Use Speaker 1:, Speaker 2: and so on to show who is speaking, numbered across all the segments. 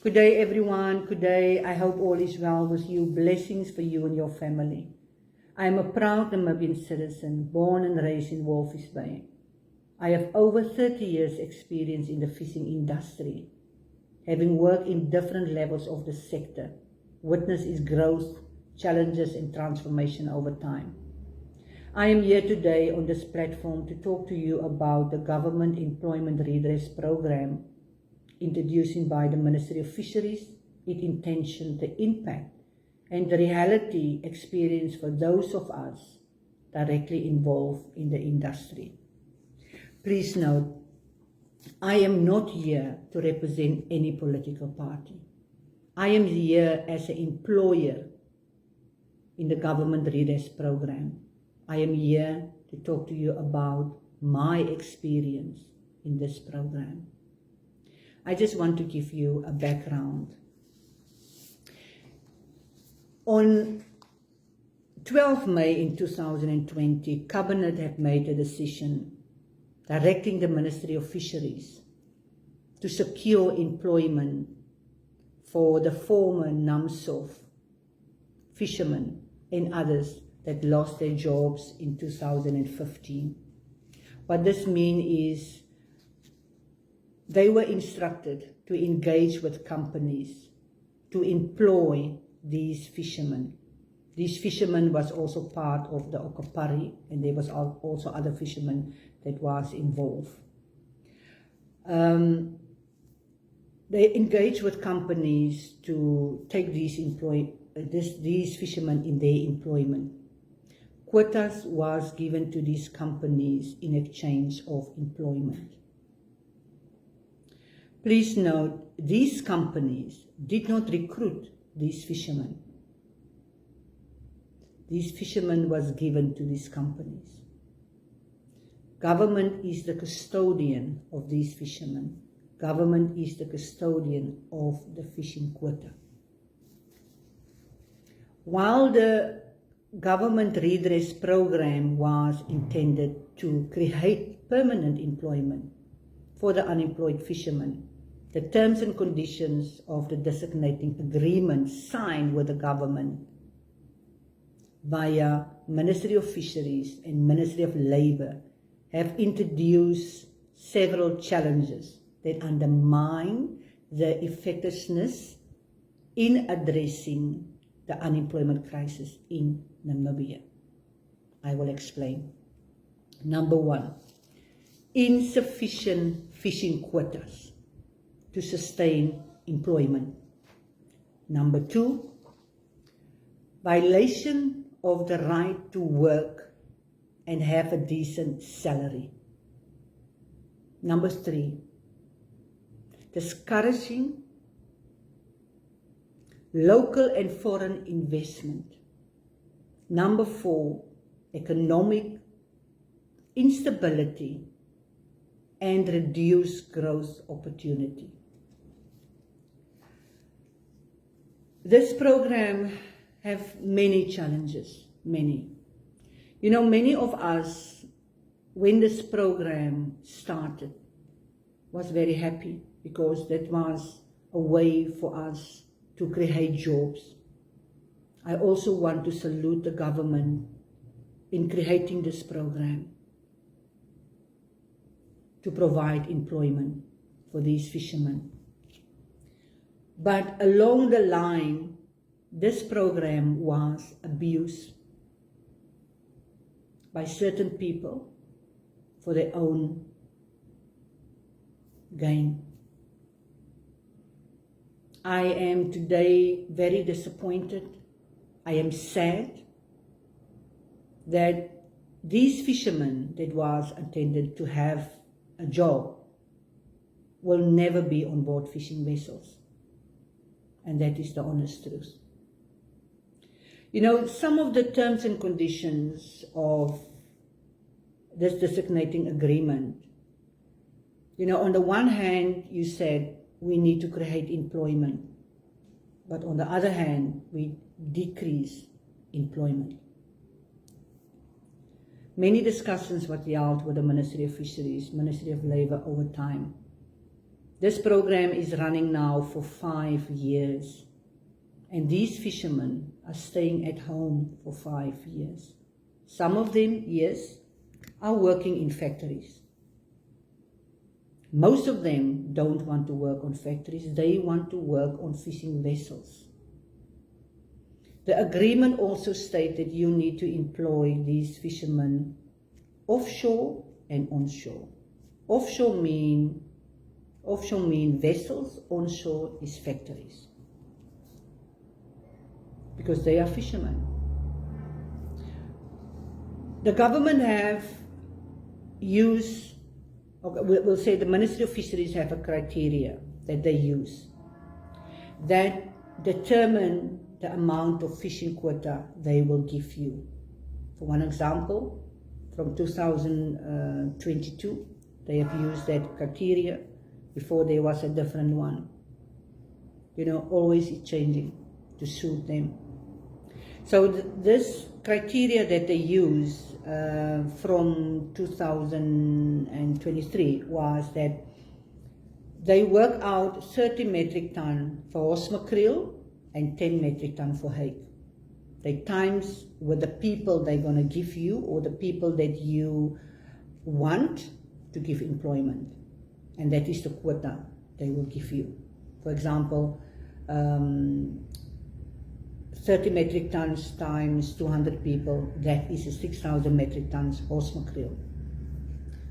Speaker 1: Good day, everyone. Good day. I hope all is well with you. Blessings for you and your family. I am a proud Namibian citizen, born and raised in Walvis Bay. I have over 30 years experience in the fishing industry, having worked in different levels of the sector, witnessed its growth, challenges and transformation over time. I am here today on this platform to talk to you about the Government Employment Redress Program introduced by the Ministry of Fisheries, its intention, the impact, and the reality experience for those of us directly involved in the industry. Please note, I am not here to represent any political party. I am here as an employer in the Government Redress Program. I am here to talk to you about my experience in this program. I just want to give you a background. On 12 May in 2020, Cabinet had made a decision directing the Ministry of Fisheries to secure employment for the former NAMSOF fishermen and others that lost their jobs in 2015. What this means is they were instructed to engage with companies to employ these fishermen. These fishermen was also part of the Okapari, and there was also other fishermen that was involved. They engaged with companies to take these fishermen in their employment. Quotas was given to these companies in exchange of employment. Please note, these companies did not recruit these fishermen. These fishermen was given to these companies. Government is the custodian of these fishermen. Government is the custodian of the fishing quota. While the Government Redress Program was intended to create permanent employment for the unemployed fishermen, the terms and conditions of the designating agreement signed with the government via Ministry of Fisheries and Ministry of Labour have introduced several challenges that undermine the effectiveness in addressing the unemployment crisis in Namibia. I will explain. Number one, insufficient fishing quotas to sustain employment. Number two, violation of the right to work and have a decent salary. Number three, discouraging local and foreign investment. Number four, economic instability and reduced growth opportunity. This program have many challenges, many. You know, many of us, when this program started, was very happy because that was a way for us to create jobs. I also want to salute the government in creating this program to provide employment for these fishermen. But along the line, this program was abused by certain people for their own gain. I am today very disappointed. I am sad that these fishermen that was intended to have a job will never be on board fishing vessels. And that is the honest truth. You know, some of the terms and conditions of this designating agreement, you know, on the one hand, you said we need to create employment, but on the other hand, we decrease employment. Many discussions were held with the Ministry of Fisheries, Ministry of Labour over time. This program is running now for 5 years. And these fishermen are staying at home for 5 years. Some of them, yes, are working in factories. Most of them don't want to work on factories. They want to work on fishing vessels. The agreement also stated you need to employ these fishermen offshore and onshore. Offshore mean vessels, onshore is factories. Because they are fishermen. The government have used, we'll say the Ministry of Fisheries have a criteria that they use that determine the amount of fishing quota they will give you. For one example, from 2022, they have used that criteria. Before there was a different one. You know, always it's changing to suit them. So this criteria that they use from 2023 was that they work out 30 metric ton for horse mackerel and 10 metric ton for hake. They times with the people they're going to give you or the people that you want to give employment. And that is the quota they will give you. For example, 30 metric tons times 200 people, that is 6,000 metric tons horse mackerel.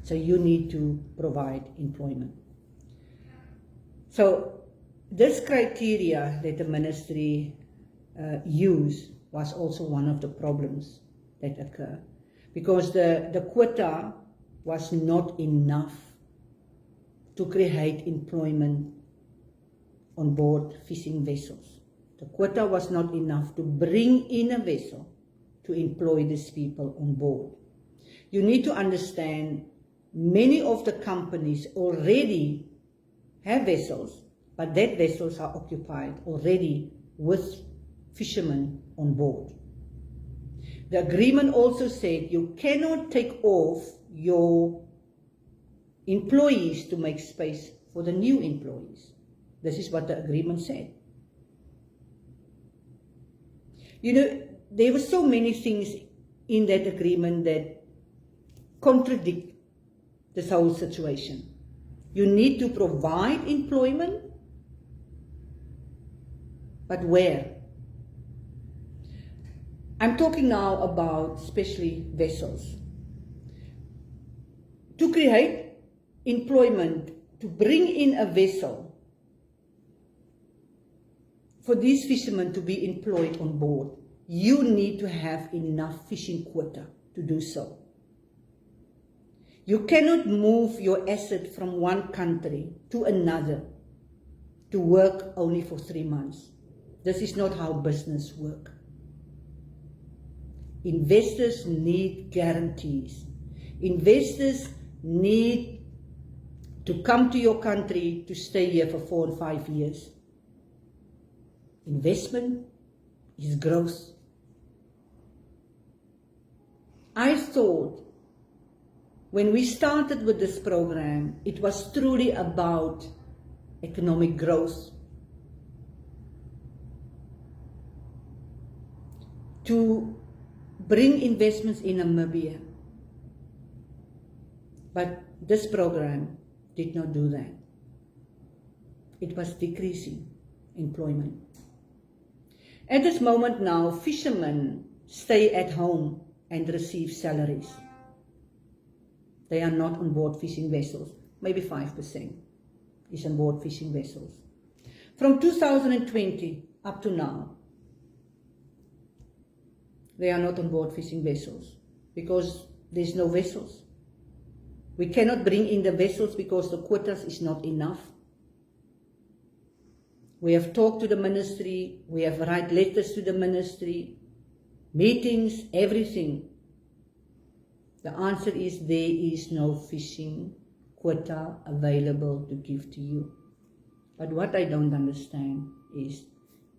Speaker 1: So you need to provide employment. So this criteria that the ministry used was also one of the problems that occur, because the quota was not enough to create employment on board fishing vessels. The quota was not enough to bring in a vessel to employ these people on board. You need to understand, many of the companies already have vessels, but that vessels are occupied already with fishermen on board. The agreement also said you cannot take off your employees to make space for the new employees. This is what the agreement said. You know, there were so many things in that agreement that contradict this whole situation. You need to provide employment, but where? I'm talking now about especially vessels. To create employment, to bring in a vessel for these fishermen to be employed on board, you need to have enough fishing quota to do so. You cannot move your asset from one country to another to work only for 3 months. This is not how business works. Investors need guarantees. Investors need to come to your country to stay here for 4 and 5 years. Investment is growth. I thought when we started with this program, it was truly about economic growth. To bring investments in Namibia. But this program did not do that. It was decreasing employment. At this moment now, fishermen stay at home and receive salaries. They are not on board fishing vessels. Maybe 5% is on board fishing vessels. From 2020 up to now, they are not on board fishing vessels because there's no vessels. We cannot bring in the vessels because the quotas is not enough. We have talked to the ministry, we have write letters to the ministry, meetings, everything. The answer is there is no fishing quota available to give to you. But what I don't understand is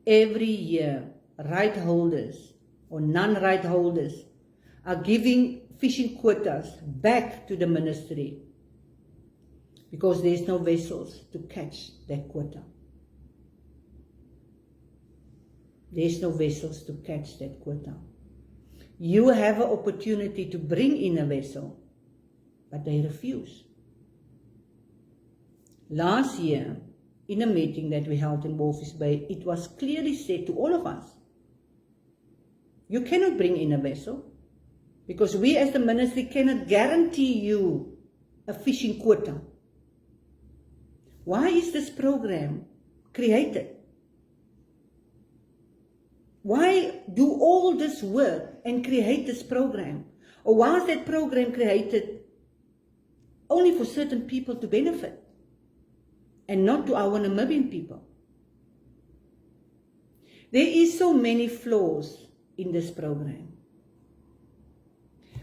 Speaker 1: every year right holders or non-right holders are giving fishing quotas back to the ministry. because there's no vessels to catch that quota. There's no vessels to catch that quota. You have an opportunity to bring in a vessel, but they refuse. Last year, in a meeting that we held in Walvis Bay, it was clearly said to all of us, you cannot bring in a vessel, because we as the ministry cannot guarantee you a fishing quota. Why is this program created? Why do all this work and create this program? Or why is that program created only for certain people to benefit and not to our Namibian people? There is so many flaws in this program.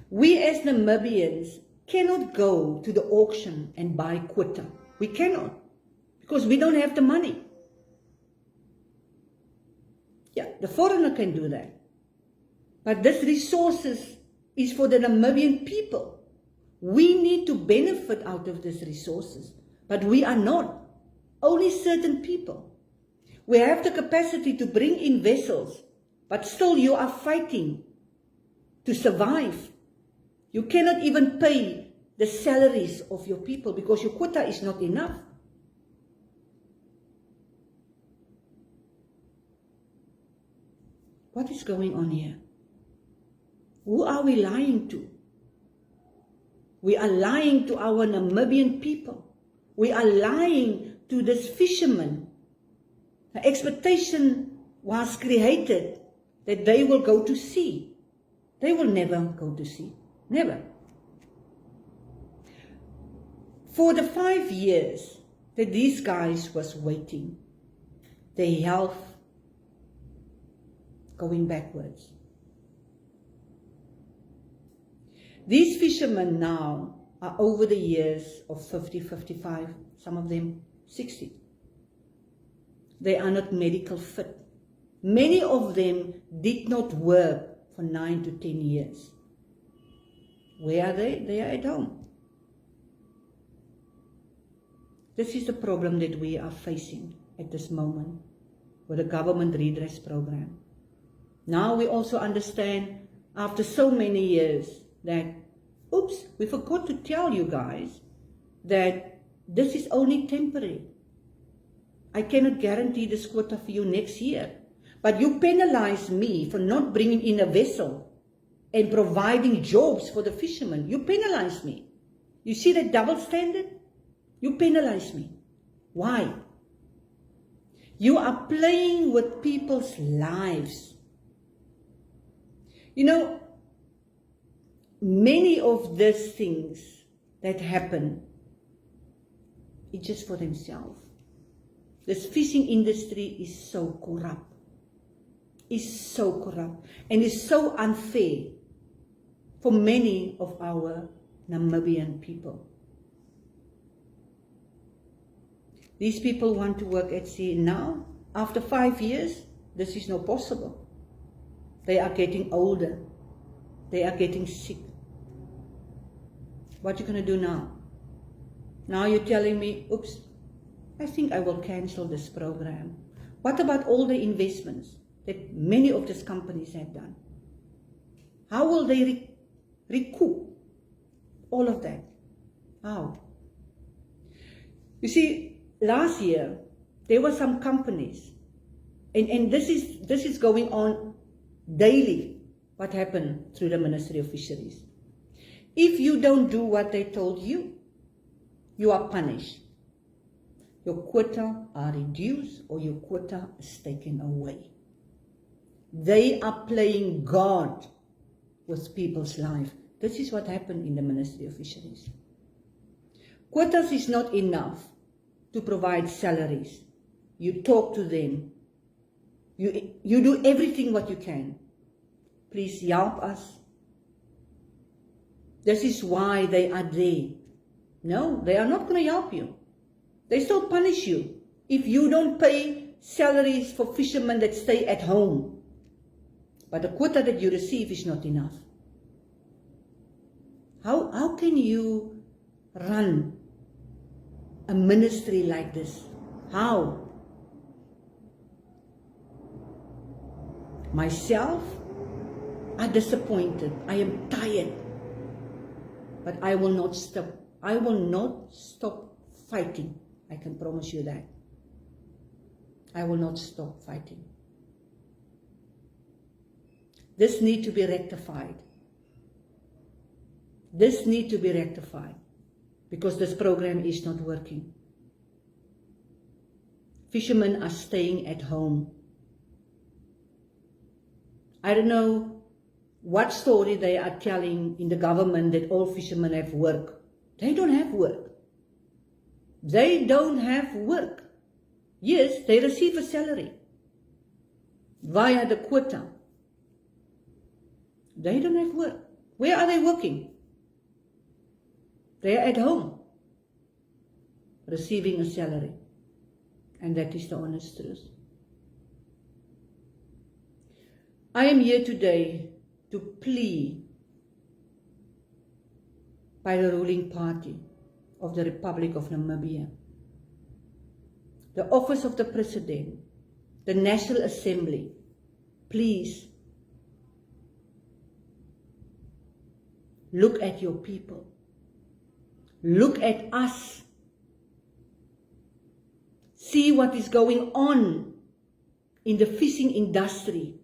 Speaker 1: We as Namibians cannot go to the auction and buy quota. We cannot, because we don't have the money. Yeah, the foreigner can do that. But this resources is for the Namibian people. We need to benefit out of these resources, but we are not. Only certain people. We have the capacity to bring in vessels, but still you are fighting to survive. You cannot even pay the salaries of your people because your quota is not enough. What is going on here? Who are we lying to? We are lying to our Namibian people. We are lying to this fisherman. The expectation was created that they will go to sea. They will never go to sea. Never. For the 5 years that these guys was waiting, their health going backwards. These fishermen now are over the years of 50, 55, some of them 60. They are not medical fit. Many of them did not work for 9 to 10 years. Where are they? They are at home. This is the problem that we are facing at this moment with the government redress program. Now we also understand, after so many years, that, oops, we forgot to tell you guys that this is only temporary. I cannot guarantee this quota for you next year. But you penalize me for not bringing in a vessel and providing jobs for the fishermen. You penalize me. You see that double standard? You penalize me. Why? You are playing with people's lives. You know, many of these things that happen, it's just for themselves. This fishing industry is so corrupt. Is so corrupt and is so unfair for many of our Namibian people. These people want to work at sea now. After 5 years, this is not possible. They are getting older. They are getting sick. What are you going to do now? Now you're telling me, oops, I think I will cancel this program. What about all the investments that many of these companies have done? How will they recoup all of that? How? You see, last year, there were some companies, and this is going on daily, what happened through the Ministry of Fisheries. If you don't do what they told you, you are punished. Your quota are reduced or your quota is taken away. They are playing God with people's life. This is what happened in the Ministry of Fisheries. Quotas is not enough to provide salaries. You talk to them. You do everything what you can. Please help us. This is why they are there. No, they are not going to help you. They still punish you if you don't pay salaries for fishermen that stay at home. But the quota that you receive is not enough. How can you run a ministry like this. How? Myself, I'm disappointed. I am tired. But I will not stop. I will not stop fighting. I can promise you that. I will not stop fighting. This needs to be rectified. This needs to be rectified because this program is not working. Fishermen are staying at home. I don't know what story they are telling in the government that all fishermen have work. They don't have work. They don't have work. Yes, they receive a salary via the quota. They don't have work. Where are they working? They are at home, receiving a salary. And that is the honest truth. I am here today to plea by the ruling party of the Republic of Namibia, the Office of the President, the National Assembly, please look at your people. Look at us. See what is going on in the fishing industry.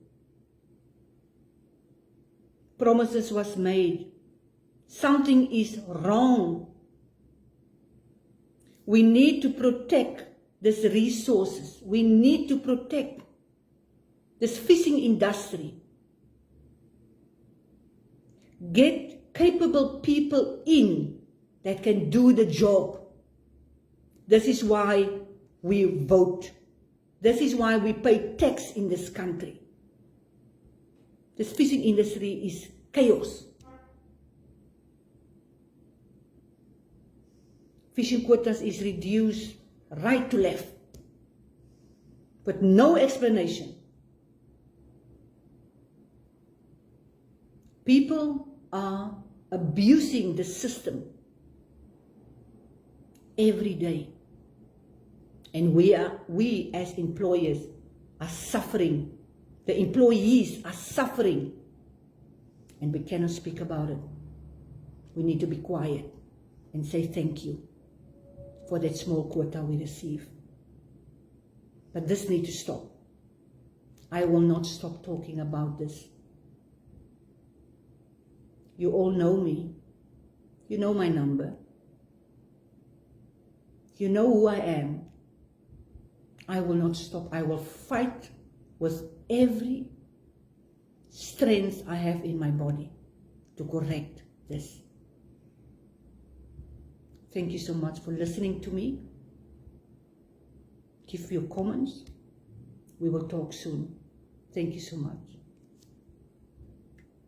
Speaker 1: Promises was made. Something is wrong. We need to protect these resources. We need to protect this fishing industry. Get capable people in that can do the job. This is why we vote. This is why we pay tax in this country. This fishing industry is chaos. Fishing quotas is reduced right to left, with no explanation. People are abusing the system every day. And we as employers are suffering. The employees are suffering. And we cannot speak about it. We need to be quiet and say thank you for that small quota we receive. But this needs to stop. I will not stop talking about this. You all know me. You know my number. You know who I am. I will not stop. I will fight with every strength I have in my body to correct this. Thank you so much for listening to me. Give your comments. We will talk soon. Thank you so much.